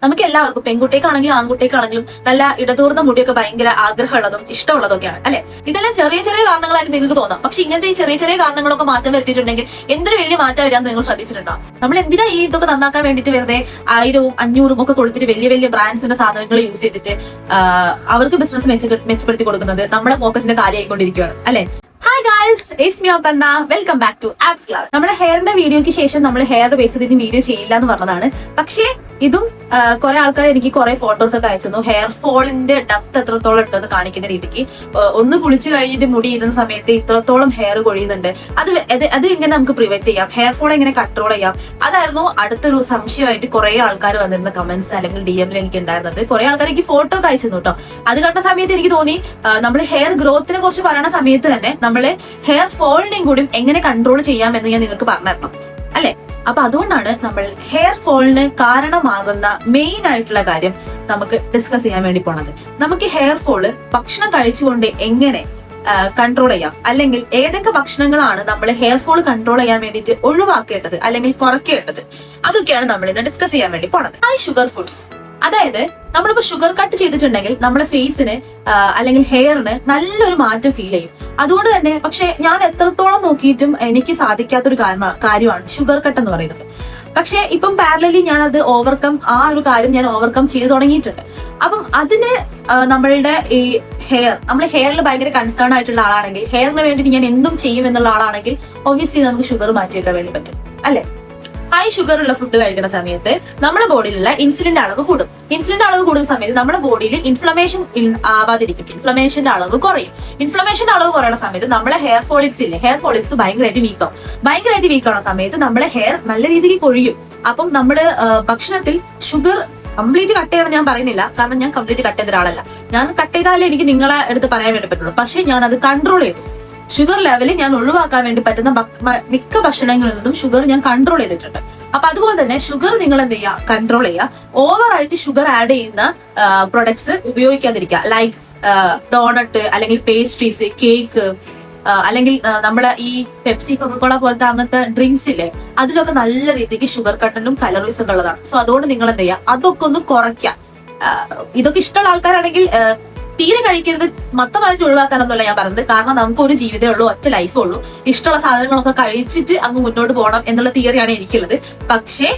നമുക്ക് എല്ലാവർക്കും പെൺകുട്ടിക്കാണെങ്കിലും ആൺകുട്ടിക്കാണെങ്കിലും നല്ല ഇടതൂർന്ന മുടിയൊക്കെ ഭയങ്കര ആഗ്രഹമുള്ളതും ഇഷ്ടമുള്ളതൊക്കെയാണ് അല്ലെ. ഇതെല്ലാം ചെറിയ ചെറിയ കാരണങ്ങളായിട്ട് നിങ്ങൾക്ക് തോന്നാം. പക്ഷെ ഇങ്ങനത്തെ ഈ ചെറിയ ചെറിയ കാരണങ്ങളൊക്കെ മാറ്റം വരുത്തിയിട്ടുണ്ടെങ്കിൽ എന്തൊരു വലിയ മാറ്റം വരാമെന്ന് നിങ്ങൾ ശ്രദ്ധിച്ചിട്ടുണ്ടോ? നമ്മൾ എന്തിനാ ഈ ഇതൊക്കെ നന്നാക്കാൻ വേണ്ടിയിട്ട് വെറുതെ 1000ഉം 500ഉം ഒക്കെ കൊടുത്തിട്ട് വലിയ വലിയ ബ്രാൻഡ്സിന്റെ സാധനങ്ങൾ യൂസ് ചെയ്തിട്ട് അവർക്ക് ബിസിനസ് മെച്ചപ്പെടുത്തി കൊടുക്കുന്നത് നമ്മുടെ ഫോക്കസിന്റെ കാര്യമായിക്കൊണ്ടിരിക്കുകയാണ് അല്ലെ. Hi guys, it's me Aparna. Welcome back to Apps Club. നമ്മുടെ ഹെയറിന്റെ വീഡിയോയ്ക്ക് ശേഷം നമ്മൾ ഹെയർ ബേസ് ചെയ്തിട്ട് വീഡിയോ ചെയ്യില്ല എന്ന് പറഞ്ഞതാണ്. പക്ഷേ ഇതും കുറെ ആൾക്കാർ എനിക്ക് കുറെ ഫോട്ടോസ് ഒക്കെ അയച്ചു. ഹെയർ ഫോളിന്റെ ഡെപ്ത് എത്രത്തോളം ഉണ്ടെന്ന് കാണിക്കുന്ന രീതിക്ക് ഒന്ന് കുളിച്ചു കഴിഞ്ഞിട്ട് മുടി ചെയ്യുന്ന സമയത്ത് ഇത്രത്തോളം ഹെയർ കൊഴിയുന്നുണ്ട്. അത് എങ്ങനെ നമുക്ക് പ്രിവെന്റ് ചെയ്യാം, ഹെയർ ഫോൾ എങ്ങനെ കൺട്രോൾ ചെയ്യാം, അതായിരുന്നു അടുത്തൊരു സംശയമായിട്ട് കുറെ ആൾക്കാർ വന്നിരുന്ന കമന്റ്സ് അല്ലെങ്കിൽ DM എനിക്ക് ഉണ്ടായിരുന്നത്. കുറെ ആൾക്കാർ എനിക്ക് ഫോട്ടോ ഒക്കെ അയച്ചു കേട്ടോ. അത് കണ്ട സമയത്ത് എനിക്ക് തോന്നി നമ്മൾ ഹെയർ ഗ്രോത്തിനെ കുറിച്ച് പറയുന്ന സമയത്ത് തന്നെ നമ്മൾ ഹെയർ ഫോളിനെയും കൂടി എങ്ങനെ കൺട്രോൾ ചെയ്യാം എന്ന് ഞാൻ നിങ്ങൾക്ക് പറഞ്ഞു തരണം അല്ലെ. അപ്പൊ അതുകൊണ്ടാണ് നമ്മൾ ഹെയർ ഫോളിന് കാരണമാകുന്ന മെയിൻ ആയിട്ടുള്ള കാര്യം നമുക്ക് ഡിസ്കസ് ചെയ്യാൻ വേണ്ടി പോണത്. നമുക്ക് ഹെയർ ഫോള് ഭക്ഷണം കഴിച്ചുകൊണ്ട് എങ്ങനെ കൺട്രോൾ ചെയ്യാം, അല്ലെങ്കിൽ ഏതൊക്കെ ഭക്ഷണങ്ങളാണ് നമ്മൾ ഹെയർ ഫോൾ കൺട്രോൾ ചെയ്യാൻ വേണ്ടിയിട്ട് ഒഴിവാക്കേണ്ടത് അല്ലെങ്കിൽ കുറയ്ക്കേണ്ടത്, അതൊക്കെയാണ് നമ്മൾ ഇന്ന് ഡിസ്കസ് ചെയ്യാൻ വേണ്ടി പോണത്. ഹൈ ഷുഗർ ഫുഡ്സ്, അതായത് നമ്മളിപ്പോ ഷുഗർ കട്ട് ചെയ്തിട്ടുണ്ടെങ്കിൽ നമ്മുടെ ഫേസിന് അല്ലെങ്കിൽ ഹെയറിന് നല്ലൊരു മാറ്റം ഫീൽ ചെയ്യും. അതുകൊണ്ട് തന്നെ പക്ഷെ ഞാൻ എത്രത്തോളം നോക്കിയിട്ടും എനിക്ക് സാധിക്കാത്തൊരു കാര്യമാണ് ഷുഗർ കട്ട് എന്ന് പറയുന്നത്. പക്ഷെ ഇപ്പം പാരലലി ഞാൻ അത് ആ ഒരു കാര്യം ഞാൻ ഓവർകം ചെയ്തു തുടങ്ങിയിട്ടുണ്ട്. അപ്പം അതിന് നമ്മളുടെ ഈ നമ്മുടെ ഹെയറിൽ ഭയങ്കര കൺസേൺ ആയിട്ടുള്ള ആളാണെങ്കിൽ, ഹെയറിന് വേണ്ടിയിട്ട് ഞാൻ എന്തും ചെയ്യും എന്നുള്ള ആളാണെങ്കിൽ ഒബ്വിയസ്ലി നമുക്ക് ഷുഗർ മാറ്റി വെക്കാൻ വേണ്ടി പറ്റും അല്ലെ. ഹൈ ഷുഗർ ഉള്ള ഫുഡ് കഴിക്കുന്ന സമയത്ത് നമ്മുടെ ബോഡിയിലുള്ള ഇൻസുലിന്റെ അളവ് കൂടും. ഇൻസുലിന്റെ അളവ് കൂടുന്ന സമയത്ത് നമ്മുടെ ബോഡിയിൽ ഇൻഫ്ലമേഷൻ ആവാതിരിക്കും, ഇൻഫ്ലമേഷന്റെ അളവ് കുറയും. ഇൻഫ്ലമേഷന്റെ അളവ് കുറയുന്ന സമയത്ത് നമ്മളെ ഹെയർ ഫോളിക്സ് ഭയങ്കരമായിട്ട് വീക്കാവുന്ന സമയത്ത് നമ്മളെ ഹെയർ നല്ല രീതിക്ക് കൊഴിയും. അപ്പം നമ്മള് ഭക്ഷണത്തിൽ ഷുഗർ കംപ്ലീറ്റ് കട്ട് ചെയ്യണം ഞാൻ പറയുന്നില്ല, കാരണം ഞാൻ കംപ്ലീറ്റ് കട്ട് ചെയ്ത ഒരാളല്ല. ഞാൻ കട്ട് ചെയ്താലേ എനിക്ക് നിങ്ങളെ എടുത്ത് പറയാൻ വേണ്ടി പറ്റുള്ളൂ. പക്ഷെ ഞാൻ അത് കൺട്രോൾ ചെയ്തു. ഷുഗർ ലെവല് ഞാൻ ഒഴിവാക്കാൻ വേണ്ടി പറ്റുന്ന മിക്ക ഭക്ഷണങ്ങളിൽ നിന്നും ഷുഗർ ഞാൻ കൺട്രോൾ ചെയ്തിട്ടുണ്ട്. അപ്പൊ അതുപോലെ തന്നെ ഷുഗർ നിങ്ങൾ എന്ത് ചെയ്യുക, കൺട്രോൾ ചെയ്യുക. ഓവറായിട്ട് ഷുഗർ ആഡ് ചെയ്യുന്ന പ്രൊഡക്ട്സ് ഉപയോഗിക്കാതിരിക്കുക. ലൈക്ക് ഡോണട്ട് അല്ലെങ്കിൽ പേസ്ട്രീസ്, കേക്ക്, അല്ലെങ്കിൽ നമ്മുടെ ഈ പെപ്സി, കൊക്കക്കോള പോലത്തെ അങ്ങനത്തെ ഡ്രിങ്ക്സ് ഇല്ലേ, അതിലൊക്കെ നല്ല രീതിക്ക് ഷുഗർ കണ്ടന്റും കലോറീസും ഒക്കെ ഉള്ളതാണ്. സോ അതുകൊണ്ട് നിങ്ങൾ എന്ത് ചെയ്യുക, അതൊക്കെ ഒന്ന് കുറയ്ക്കുക. ഇതൊക്കെ ഇഷ്ടമുള്ള ആൾക്കാരാണെങ്കിൽ തീരെ കഴിക്കരുത്, മൊത്തമായിട്ട് ഒഴിവാക്കാനൊന്നുമല്ല ഞാൻ പറഞ്ഞത്. കാരണം നമുക്ക് ഒരു ജീവിതമേ ഉള്ളൂ, ഒറ്റ ലൈഫേ ഉള്ളൂ. ഇഷ്ടമുള്ള സാധനങ്ങളൊക്കെ കഴിച്ചിട്ട് അങ്ങ് മുന്നോട്ട് പോകണം എന്നുള്ള തിയറിയാണ് എനിക്കുള്ളത്. പക്ഷേ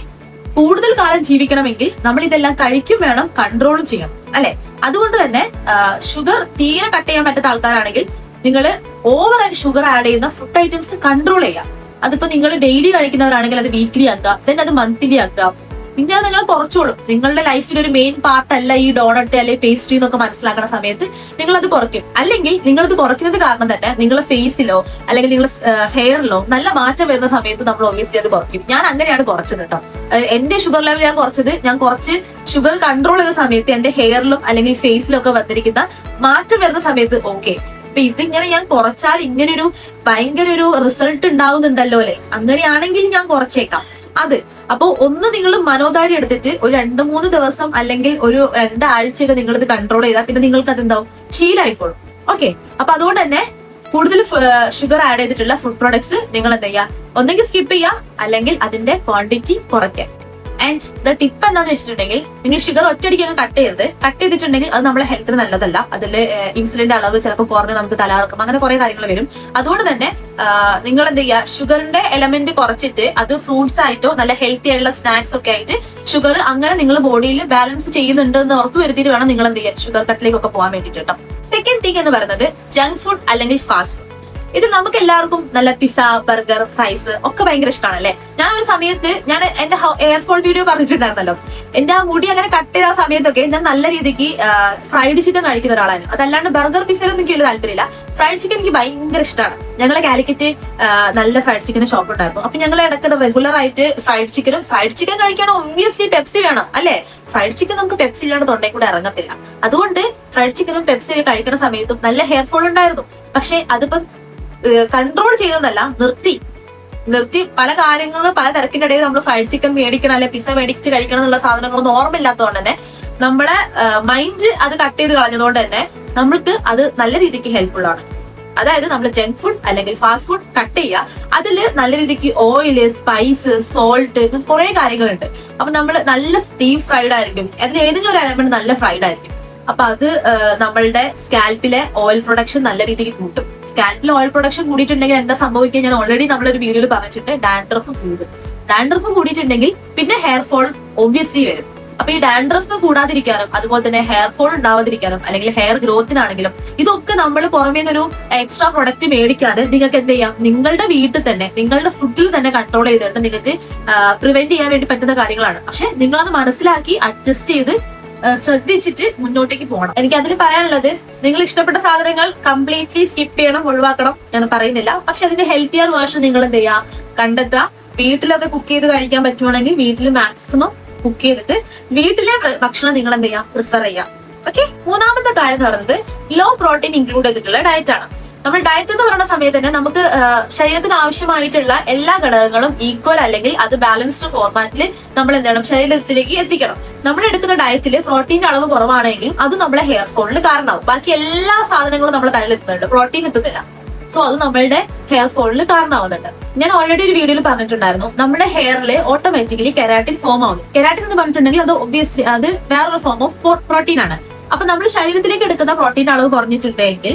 കൂടുതൽ കാലം ജീവിക്കണമെങ്കിൽ നമ്മൾ ഇതെല്ലാം കഴിക്കും വേണം, കൺട്രോളും ചെയ്യണം അല്ലെ. അതുകൊണ്ട് തന്നെ ഷുഗർ തീരെ കട്ട് ചെയ്യാൻ പറ്റാത്ത ആൾക്കാരാണെങ്കിൽ നിങ്ങൾ ഓവറായിട്ട് ഷുഗർ ആഡ് ചെയ്യുന്ന ഫുഡ് ഐറ്റംസ് കൺട്രോൾ ചെയ്യാം. അതിപ്പോ നിങ്ങൾ ഡെയിലി കഴിക്കുന്നവരാണെങ്കിൽ അത് വീക്ക്ലി ആക്കാം, ദെൻ അത് മന്ത്ലി ആക്കാം. പിന്നെ അത് നിങ്ങൾ കുറച്ചോളും. നിങ്ങളുടെ ലൈഫിൽ ഒരു മെയിൻ പാർട്ട് അല്ല ഈ ഡോണട്ട് അല്ലെങ്കിൽ പേസ്ട്രി എന്നൊക്കെ മനസ്സിലാക്കുന്ന സമയത്ത് നിങ്ങൾ അത് കുറയ്ക്കും. അല്ലെങ്കിൽ നിങ്ങളത് കുറയ്ക്കുന്നത് കാരണം തന്നെ നിങ്ങളുടെ ഫേസിലോ അല്ലെങ്കിൽ നിങ്ങളുടെ ഹെയറിലോ നല്ല മാറ്റം വരുന്ന സമയത്ത് നമ്മൾ ഒബ്വിയസ്ലി അത് കുറയ്ക്കും. ഞാൻ അങ്ങനെയാണ് കുറച്ചത് കേട്ടോ. എന്റെ ഷുഗർ ലെവൽ ഞാൻ കുറച്ച് ഷുഗർ കൺട്രോൾ ചെയ്ത സമയത്ത് എന്റെ ഹെയറിലും അല്ലെങ്കിൽ ഫേസിലും ഒക്കെ വന്നിരിക്കുന്ന മാറ്റം വരുന്ന സമയത്ത് ഓക്കെ, അപ്പൊ ഇതിങ്ങനെ ഞാൻ കുറച്ചാൽ ഇങ്ങനൊരു ഭയങ്കര ഒരു റിസൾട്ട് ഉണ്ടാവുന്നുണ്ടല്ലോ അല്ലെ, അങ്ങനെയാണെങ്കിൽ ഞാൻ കുറച്ചേക്കാം അത്. അപ്പൊ ഒന്ന് നിങ്ങൾ മനോധാര്യം എടുത്തിട്ട് ഒരു 2-3 ദിവസം അല്ലെങ്കിൽ ഒരു 2 ആഴ്ചയൊക്കെ നിങ്ങൾ ഇത് കൺട്രോൾ ചെയ്താൽ പിന്നെ നിങ്ങൾക്ക് അതെന്താവും, ശീലമായിക്കോളും. ഓക്കെ, അപ്പൊ അതുകൊണ്ട് തന്നെ കൂടുതൽ ഷുഗർ ആഡ് ചെയ്തിട്ടുള്ള ഫുഡ് പ്രോഡക്ട്സ് നിങ്ങൾ എന്താ ചെയ്യുക, ഒന്നെങ്കിൽ സ്കിപ്പ് ചെയ്യുക അല്ലെങ്കിൽ അതിന്റെ ക്വാണ്ടിറ്റി കുറയ്ക്കുക. ആൻഡ് ദ ടിപ്പ് എന്താന്ന് വെച്ചിട്ടുണ്ടെങ്കിൽ, നിങ്ങൾ ഷുഗർ ഒറ്റയടിക്ക് അങ്ങ് കട്ട് ചെയ്തിട്ടുണ്ടെങ്കിൽ അത് നമ്മുടെ ഹെൽത്തിന് നല്ലതല്ല. അതിൽ ഇൻസുലിന്റെ അളവ് ചിലപ്പോൾ കുറഞ്ഞ് നമുക്ക് തലകറക്കും, അങ്ങനെ കുറെ കാര്യങ്ങൾ വരും. അതുകൊണ്ട് തന്നെ നിങ്ങൾ എന്ത് ചെയ്യുക, ഷുഗറിന്റെ എലമെന്റ് കുറച്ചിട്ട് അത് ഫ്രൂട്ട്സ് ആയിട്ടോ നല്ല ഹെൽത്തി ആയിട്ടുള്ള സ്നാക്സ് ഒക്കെ ആയിട്ട് ഷുഗർ അങ്ങനെ നിങ്ങൾ ബോഡിയിൽ ബാലൻസ് ചെയ്യുന്നുണ്ട് എന്ന് ഉറപ്പ് വരുത്തിയിട്ട് വേണം നിങ്ങൾ എന്ത് ചെയ്യുക, ഷുഗർ കട്ടിലേക്കൊക്കെ പോകാൻ വേണ്ടിയിട്ട് കേട്ടോ. സെക്കൻഡ് തിങ് എന്ന് പറയുന്നത് ജങ്ക് ഫുഡ് അല്ലെങ്കിൽ ഫാസ്റ്റ് ഫുഡ്. ഇത് നമുക്ക് എല്ലാവർക്കും നല്ല പിസ്സ, ബർഗർ, ഫ്രൈസ് ഒക്കെ ഭയങ്കര ഇഷ്ടമാണ് അല്ലെ. ഞാൻ ഒരു സമയത്ത് എന്റെ ഹെയർ ഫോൾ വീഡിയോ പറഞ്ഞിട്ടുണ്ടായിരുന്നല്ലോ, എന്റെ ആ മുടി അങ്ങനെ കട്ട് ചെയ്ത സമയത്തൊക്കെ ഞാൻ നല്ല രീതിക്ക് ഫ്രൈഡ് ചിക്കൻ കഴിക്കുന്ന ഒരാളാണ്. അതല്ലാണ്ട് ബർഗർ, പിസ്സയിലൊന്നും എനിക്ക് വലിയ താല്പര്യമില്ല. ഫ്രൈഡ് ചിക്കൻ എനിക്ക് ഭയങ്കര ഇഷ്ടമാണ്. ഞങ്ങളെ കാലിക്കറ്റ് നല്ല ഫ്രൈഡ് ചിക്കൻ ഷോപ്പ് ഉണ്ടായിരുന്നു. അപ്പൊ ഞങ്ങൾ ഇടയ്ക്ക് റെഗുലർ ആയിട്ട് ഫ്രൈഡ് ചിക്കൻ കഴിക്കണം. ഒബ്വിയസ്ലി പെപ്സി വേണം അല്ലെ. ഫ്രൈഡ് ചിക്കൻ നമുക്ക് പെപ്സി ഇല്ലാണ്ട് തൊണ്ടയിൽ കൂടെ ഇറങ്ങത്തില്ല. അതുകൊണ്ട് ഫ്രൈഡ് ചിക്കനും പെപ്സി ഒക്കെ കഴിക്കുന്ന സമയത്തും നല്ല ഹെയർ ഫോൾ ഉണ്ടായിരുന്നു. പക്ഷെ അതിപ്പം കൺട്രോൾ ചെയ്തതല്ല, നിർത്തി പല കാര്യങ്ങളും പല തിരക്കിന്റെ ഇടയിൽ നമ്മൾ ഫ്രൈഡ് ചിക്കൻ മേടിക്കണം അല്ലെ പിസ്സ മേടിച്ച് കഴിക്കണം എന്നുള്ള സാധനങ്ങളൊന്നും ഓർമ്മയില്ലാത്തതുകൊണ്ട് തന്നെ നമ്മുടെ മൈൻഡ് അത് കട്ട് ചെയ്ത് കളഞ്ഞതുകൊണ്ട് തന്നെ നമ്മൾക്ക് അത് നല്ല രീതിക്ക് ഹെൽപ്ഫുൾ ആണ്. അതായത് നമ്മൾ ജങ്ക് ഫുഡ് അല്ലെങ്കിൽ ഫാസ്റ്റ് ഫുഡ് കട്ട് ചെയ്യുക. അതിൽ നല്ല രീതിക്ക് ഓയില്, സ്പൈസ്, സോൾട്ട്, കുറെ കാര്യങ്ങളുണ്ട്. അപ്പൊ നമ്മൾ നല്ല ഡീപ് ഫ്രൈഡ് ആയിരിക്കും, അതിൽ ഏതെങ്കിലും ഒരു എലമെന്റ് നല്ല ഫ്രൈഡ് ആയിരിക്കും. അപ്പൊ അത് നമ്മളുടെ സ്കാൽപ്പിലെ ഓയിൽ പ്രൊഡക്ഷൻ നല്ല രീതിക്ക് കൂട്ടും. സ്കാൽപ്പിൽ ഓയിൽ പ്രൊഡക്ഷൻ കൂടിയിട്ടുണ്ടെങ്കിൽ എന്താ സംഭവിക്കുക, ഞാൻ ഓൾറെഡി നമ്മളൊരു വീഡിയോയിൽ പറഞ്ഞിട്ടുണ്ട്, ഡാൻഡ്രഫ് കൂടും. ഡാൻഡ്രഫ് കൂടിയിട്ടുണ്ടെങ്കിൽ പിന്നെ ഹെയർ ഫോൾ ഒബ്വിയസ്ലി വരും. അപ്പൊ ഈ ഡാൻഡ്രഫ് കൂടാതിരിക്കാനും അതുപോലെ തന്നെ ഹെയർ ഫോൾ ഉണ്ടാവാതിരിക്കാനും അല്ലെങ്കിൽ ഹെയർ ഗ്രോത്തിനാണെങ്കിലും ഇതൊക്കെ നമ്മൾ പുറമേ ഒരു എക്സ്ട്രാ പ്രൊഡക്റ്റ് മേടിക്കാതെ നിങ്ങൾക്ക് എന്ത് ചെയ്യാം, നിങ്ങളുടെ വീട്ടിൽ തന്നെ നിങ്ങളുടെ ഫുഡിൽ തന്നെ കൺട്രോൾ ചെയ്തിട്ട് നിങ്ങൾക്ക് പ്രിവെന്റ് ചെയ്യാൻ വേണ്ടി പറ്റുന്ന കാര്യങ്ങളാണ്. പക്ഷെ നിങ്ങളത് മനസ്സിലാക്കി അഡ്ജസ്റ്റ് ചെയ്ത് ശ്രദ്ധിച്ചിട്ട് മുന്നോട്ടേക്ക് പോകണം. എനിക്ക് അതിൽ പറയാനുള്ളത്, നിങ്ങൾ ഇഷ്ടപ്പെട്ട സാധനങ്ങൾ കംപ്ലീറ്റ്ലി സ്കിപ്പ് ചെയ്യണം, ഒഴിവാക്കണം ഞാൻ പറയുന്നില്ല. പക്ഷെ അതിന്റെ ഹെൽത്തിയർ വേർഷൻ നിങ്ങൾ എന്ത് ചെയ്യുക, കണ്ടെത്തുക. വീട്ടിലൊക്കെ കുക്ക് ചെയ്ത് കഴിക്കാൻ പറ്റുവാണെങ്കിൽ വീട്ടിൽ മാക്സിമം കുക്ക് ചെയ്തിട്ട് വീട്ടിലെ ഭക്ഷണം നിങ്ങൾ എന്ത് ചെയ്യാം, പ്രിഫർ ചെയ്യാം. ഓക്കെ. മൂന്നാമത്തെ കാര്യം എന്ന് പറയുന്നത് ലോ പ്രോട്ടീൻ ഇൻക്ലൂഡ് ചെയ്തിട്ടുള്ള ഡയറ്റ് ആണ്. നമ്മൾ ഡയറ്റ് എന്ന് പറയുന്ന സമയത്ത് തന്നെ നമുക്ക് ശരീരത്തിന് ആവശ്യമായിട്ടുള്ള എല്ലാ ഘടകങ്ങളും ഈക്വൽ അല്ലെങ്കിൽ അത് ബാലൻസ്ഡ് ഫോർമാറ്റിൽ നമ്മൾ എന്ത് ചെയ്യണം, ശരീരത്തിലേക്ക് എത്തിക്കണം. നമ്മൾ എടുക്കുന്ന ഡയറ്റിൽ പ്രോട്ടീന്റെ അളവ് കുറവാണെങ്കിൽ അത് നമ്മളെ ഹെയർ ഫോളിന് കാരണമാവും. ബാക്കി എല്ലാ സാധനങ്ങളും നമ്മുടെ തലയിൽ എത്തുന്നുണ്ട്, പ്രോട്ടീൻ എത്തുന്നില്ല. സോ അത് നമ്മളുടെ ഹെയർ ഫോളിന് കാരണമാവുന്നുണ്ട്. ഞാൻ ഓൾറെഡി ഒരു വീഡിയോയിൽ പറഞ്ഞിട്ടുണ്ടായിരുന്നു, നമ്മുടെ ഹെയറിൽ ഓട്ടോമാറ്റിക്കലി കെരാറ്റിൻ ഫോം ആവുന്നു. കെരാറ്റിൻ എന്ന് പറഞ്ഞിട്ടുണ്ടെങ്കിൽ അത് ഒബ്വിയസ്ലി അത് വേറൊരു ഫോം ഓഫ് പ്രോട്ടീൻ ആണ്. അപ്പൊ നമ്മൾ ശരീരത്തിലേക്ക് എടുക്കുന്ന പ്രോട്ടീൻ അളവ് കുറഞ്ഞിട്ടുണ്ടെങ്കിൽ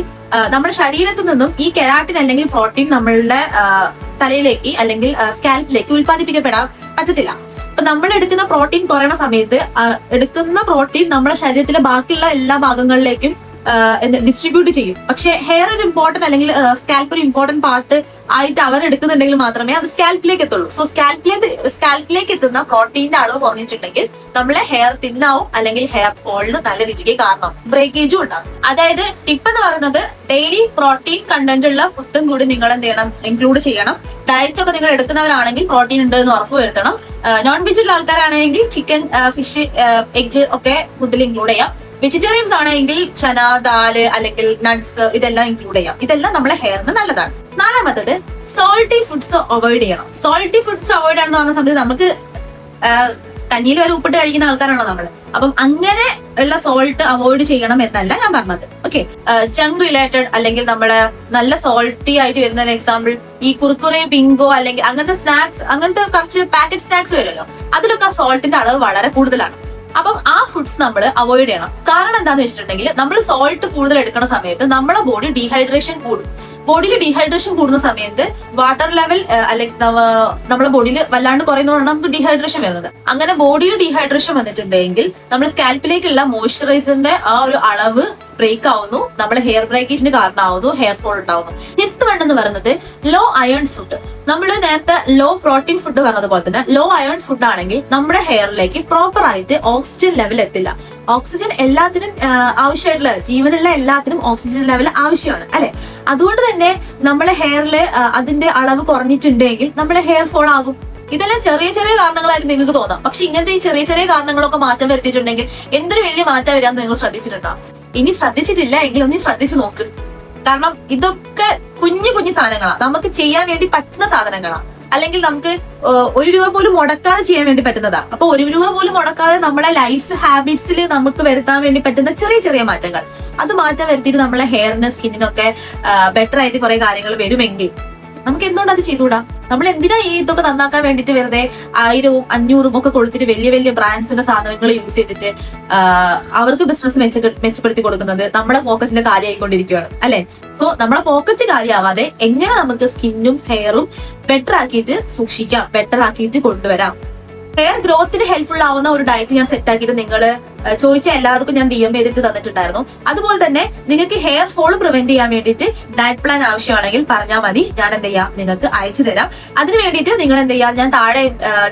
നമ്മുടെ ശരീരത്തിൽ നിന്നും ഈ കെരാറ്റിൻ അല്ലെങ്കിൽ പ്രോട്ടീൻ നമ്മളുടെ തലയിലേക്ക് അല്ലെങ്കിൽ സ്കാൽപ്പിലേക്ക് ഉൽപ്പാദിപ്പിക്കപ്പെടാൻ പറ്റത്തില്ല. അപ്പൊ നമ്മൾ എടുക്കുന്ന പ്രോട്ടീൻ കുറയുന്ന സമയത്ത് എടുക്കുന്ന പ്രോട്ടീൻ നമ്മുടെ ശരീരത്തിലെ ബാക്കിയുള്ള എല്ലാ ഭാഗങ്ങളിലേക്കും ഡിസ്ട്രിബ്യൂട്ട് ചെയ്യും. പക്ഷെ ഹെയർ ഒരു ഇമ്പോർട്ടന്റ് അല്ലെങ്കിൽ സ്കാൽപ്പ് ഒരു ഇമ്പോർട്ടന്റ് പാർട്ട് ആയിട്ട് അവർ എടുക്കുന്നുണ്ടെങ്കിൽ മാത്രമേ അത് സ്കാൽപ്പിലേക്ക് എത്തുള്ളൂ. സോ സ്കാൽപ്പിലേക്ക് എത്തുന്ന പ്രോട്ടീന്റെ അളവ് കുറഞ്ഞിട്ടുണ്ടെങ്കിൽ നമ്മളെ ഹെയർ തിന്നാവും അല്ലെങ്കിൽ ഹെയർ ഫോളിന് നല്ല രീതിക്ക് കാരണം ബ്രേക്കേജും ഉണ്ടാകും. അതായത് ടിപ്പ് എന്ന് പറയുന്നത് ഡെയിലി പ്രോട്ടീൻ കണ്ടന്റ് ഉള്ള ഫുഡും കൂടി നിങ്ങൾ എന്ത് ചെയ്യണം, ഇൻക്ലൂഡ് ചെയ്യണം. ഡയറ്റ് ഒക്കെ നിങ്ങൾ എടുക്കുന്നവരാണെങ്കിൽ പ്രോട്ടീൻ ഉണ്ട് എന്ന് ഉറപ്പ് വരുത്തണം. നോൺ വെജ് ഉള്ള ആൾക്കാരാണെങ്കിൽ ചിക്കൻ, ഫിഷ്, എഗ് ഒക്കെ ഫുഡിൽ ഇൻക്ലൂഡ് ചെയ്യാം. വെജിറ്റേറിയൻസ് ആണെങ്കിൽ ചന, ദാല് അല്ലെങ്കിൽ നട്ട്സ് ഇതെല്ലാം ഇൻക്ലൂഡ് ചെയ്യാം. ഇതെല്ലാം നമ്മളെ ഹെയറിന് നല്ലതാണ്. നാലാമത്തത് സോൾട്ടി ഫുഡ്സ് അവോയ്ഡ് ചെയ്യണം. സോൾട്ടി ഫുഡ്സ് അവോയ്ഡ് ചെയ്യണം എന്ന് പറഞ്ഞ സമയത്ത് നമുക്ക് കഞ്ഞിയിൽ വരെ ഉപ്പിട്ട് കഴിക്കുന്ന ആൾക്കാരാണോ നമ്മൾ. അപ്പം അങ്ങനെ ഉള്ള സോൾട്ട് അവോയ്ഡ് ചെയ്യണം എന്നല്ല ഞാൻ പറഞ്ഞത്. ഓക്കെ. ജങ്ക് റിലേറ്റഡ് അല്ലെങ്കിൽ നമ്മുടെ നല്ല സോൾട്ടി ആയിട്ട് വരുന്ന എക്സാമ്പിൾ ഈ കുർക്കുറെ, ബിങ്കോ അല്ലെങ്കിൽ അങ്ങനത്തെ സ്നാക്സ്, അങ്ങനത്തെ കുറച്ച് പാക്കറ്റ് സ്നാക്സ് വരുമല്ലോ, അതിലൊക്കെ ആ സോൾട്ടിന്റെ അളവ് വളരെ കൂടുതലാണ്. അപ്പം ആ ഫുഡ്സ് നമ്മൾ അവോയ്ഡ് ചെയ്യണം. കാരണം എന്താന്ന് വെച്ചിട്ടുണ്ടെങ്കിൽ നമ്മൾ സോൾട്ട് കൂടുതൽ എടുക്കുന്ന സമയത്ത് നമ്മുടെ ബോഡി ഡീഹൈഡ്രേഷൻ കൂടും. ബോഡിയിൽ ഡീഹൈഡ്രേഷൻ കൂടുന്ന സമയത്ത് വാട്ടർ ലെവൽ അല്ലെങ്കിൽ നമ്മുടെ ബോഡിയിൽ വല്ലാണ്ട് കുറയുന്നതുകൊണ്ടാണ് നമുക്ക് ഡീഹൈഡ്രേഷൻ വരുന്നത്. അങ്ങനെ ബോഡിയിൽ ഡീഹൈഡ്രേഷൻ വന്നിട്ടുണ്ടെങ്കിൽ നമ്മൾ സ്കാൽപ്പിലേക്കുള്ള മോയ്സ്ചറൈസറിന്റെ ആ ഒരു അളവ് ബ്രേക്ക് ആവുന്നു, നമ്മുടെ ഹെയർ ബ്രേക്കേജിന് കാരണമാവുന്നു, ഹെയർ ഫോൾ ഉണ്ടാവുന്നു. ഫിഫ്ത്ത് വൺ എന്ന് പറയുന്നത് ലോ അയൺ ഫുഡ്. നമ്മൾ നേരത്തെ ലോ പ്രോട്ടീൻ ഫുഡ് പറഞ്ഞതുപോലെ തന്നെ ലോ അയൺ ഫുഡ് ആണെങ്കിൽ നമ്മുടെ ഹെയറിലേക്ക് പ്രോപ്പർ ആയിട്ട് ഓക്സിജൻ ലെവൽ എത്തില്ല. ഓക്സിജൻ എല്ലാത്തിനും ആവശ്യമായിട്ടുള്ള, ജീവനുള്ള എല്ലാത്തിനും ഓക്സിജൻ ലെവൽ ആവശ്യമാണ് അല്ലെ. അതുകൊണ്ട് തന്നെ നമ്മളെ ഹെയറില് അതിന്റെ അളവ് കുറഞ്ഞിട്ടുണ്ടെങ്കിൽ നമ്മളെ ഹെയർ ഫോൾ ആകും. ഇതെല്ലാം ചെറിയ ചെറിയ കാരണങ്ങളായിട്ട് നിങ്ങൾക്ക് തോന്നാം. പക്ഷെ ഇങ്ങനത്തെ ഈ ചെറിയ ചെറിയ കാരണങ്ങളൊക്കെ മാറ്റം വരുത്തിയിട്ടുണ്ടെങ്കിൽ എന്തൊരു വലിയ മാറ്റം വരാമെന്ന് നിങ്ങൾ ശ്രദ്ധിച്ചിട്ടുണ്ടോ? ഇനി ശ്രദ്ധിച്ചിട്ടില്ല എങ്കിൽ ഒന്ന് ശ്രദ്ധിച്ചു നോക്ക്. കാരണം ഇതൊക്കെ കുഞ്ഞു കുഞ്ഞു സാധനങ്ങളാണ്, നമുക്ക് ചെയ്യാൻ വേണ്ടി പറ്റുന്ന സാധനങ്ങളാണ്. അല്ലെങ്കിൽ നമുക്ക് 1 രൂപ പോലും മുടക്കാതെ ചെയ്യാൻ വേണ്ടി പറ്റുന്നതാ. അപ്പൊ 1 രൂപ പോലും മുടക്കാതെ നമ്മളെ ലൈഫ് ഹാബിറ്റ്സിൽ നമുക്ക് വരുത്താൻ വേണ്ടി പറ്റുന്ന ചെറിയ ചെറിയ മാറ്റങ്ങൾ, അത് മാറ്റം വരുത്തിയിട്ട് നമ്മളെ ഹെയറിന്, സ്കിന്നിനൊക്കെ ബെറ്റർ ആയിട്ട് കുറെ കാര്യങ്ങൾ വരുമെങ്കിൽ നമുക്ക് എന്തുകൊണ്ട് അത് ചെയ്തുകൂടാ? നമ്മൾ എന്തിനാ ഈ ഇതൊക്കെ നന്നാക്കാൻ വേണ്ടിട്ട് വെറുതെ 1000ഉം 500ഉം ഒക്കെ കൊടുത്തിട്ട് വലിയ വലിയ ബ്രാൻഡ്സിന്റെ സാധനങ്ങൾ യൂസ് ചെയ്തിട്ട് അവർക്ക് ബിസിനസ് മെച്ചപ്പെടുത്തി കൊടുക്കുന്നത് നമ്മുടെ പോക്കറ്റിന്റെ കാര്യമായിക്കൊണ്ടിരിക്കുകയാണ് അല്ലെ. സോ നമ്മളെ പോക്കറ്റ് കാര്യമാവാതെ എങ്ങനെ നമുക്ക് സ്കിന്നും ഹെയറും ബെറ്റർ ആക്കിയിട്ട് സൂക്ഷിക്കാം, ബെറ്റർ ആക്കിയിട്ട് കൊണ്ടുവരാം. ഹെയർ ഗ്രോത്തിന് ഹെൽപ്ഫുൾ ആവുന്ന ഒരു ഡയറ്റ് ഞാൻ സെറ്റ് ആക്കിയിട്ട് നിങ്ങൾ ചോദിച്ച എല്ലാവർക്കും ഞാൻ DM ചെയ്തിട്ട് തന്നിട്ടുണ്ടായിരുന്നു. അതുപോലെ തന്നെ നിങ്ങൾക്ക് ഹെയർ ഫോൾ പ്രിവെന്റ് ചെയ്യാൻ വേണ്ടിയിട്ട് ഡയറ്റ് പ്ലാൻ ആവശ്യമാണെങ്കിൽ പറഞ്ഞാൽ മതി, ഞാൻ എന്ത് ചെയ്യാം നിങ്ങൾക്ക് അയച്ചു തരാം. അതിന് വേണ്ടിയിട്ട് നിങ്ങൾ എന്ത് ചെയ്യാം, ഞാൻ താഴെ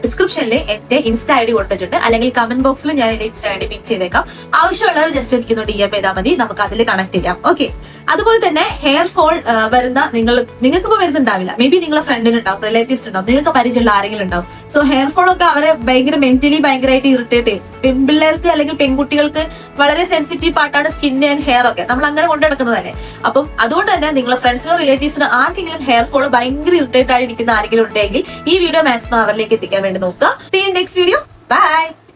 ഡിസ്ക്രിപ്ഷനിൽ എന്റെ ഇൻസ്റ്റ ID കൊടുത്തിട്ടുണ്ട്, അല്ലെങ്കിൽ കമന്റ് ബോക്സിൽ ഞാൻ എന്റെ ഇൻസ്റ്റ ID പിൻ ചെയ്തേക്കാം. ആവശ്യമുള്ളവർ ജസ്റ്റ് എനിക്കൊന്ന് DM ചെയ്താൽ മതി, നമുക്ക് അതിൽ കണക്ട് ചെയ്യാം. ഓക്കെ. അതുപോലെ തന്നെ ഹെയർ ഫോൾ വരുന്ന നിങ്ങൾക്ക് ഇപ്പൊ വരുന്നുണ്ടാവില്ല, മേ ബി നിങ്ങളെ ഫ്രണ്ടിന് ഉണ്ടാവും, റിലേറ്റീവ്സ് ഉണ്ടാവും, നിങ്ങൾക്ക് പരിചയമുള്ള ആരെങ്കിലും ഉണ്ടാവും. സോ ഹെയർ ഫോൾ ഒക്കെ അവരെ ഭയങ്കര മെന്റലി ഭയങ്കരമായിട്ട് ഇറിറ്റേറ്റ് ചെയ്യും. പെൺപിള്ളേർക്ക് അല്ലെങ്കിൽ പെൺകുട്ടികൾക്ക് വളരെ സെൻസിറ്റീവ് പാർട്ടാണ് സ്കിൻ ആൻഡ് ഹെയർ ഒക്കെ, നമ്മൾ അങ്ങനെ കൊണ്ടു നടക്കുന്നതല്ലേ. അപ്പം അതുകൊണ്ട് തന്നെ നിങ്ങളെ ഫ്രണ്ട്സിനോ റിലേറ്റീവ്സിനോ ആർക്കെങ്കിലും ഹെയർ ഫോൾ ഭയങ്കര ഇറിറ്റേറ്റ് ആയിരിക്കുന്ന ആരെങ്കിലും ഉണ്ടെങ്കിൽ ഈ വീഡിയോ മാക്സിമം അവരിലേക്ക് എത്തിക്കാൻ വേണ്ടി നോക്കുക. See you in next video. Bye.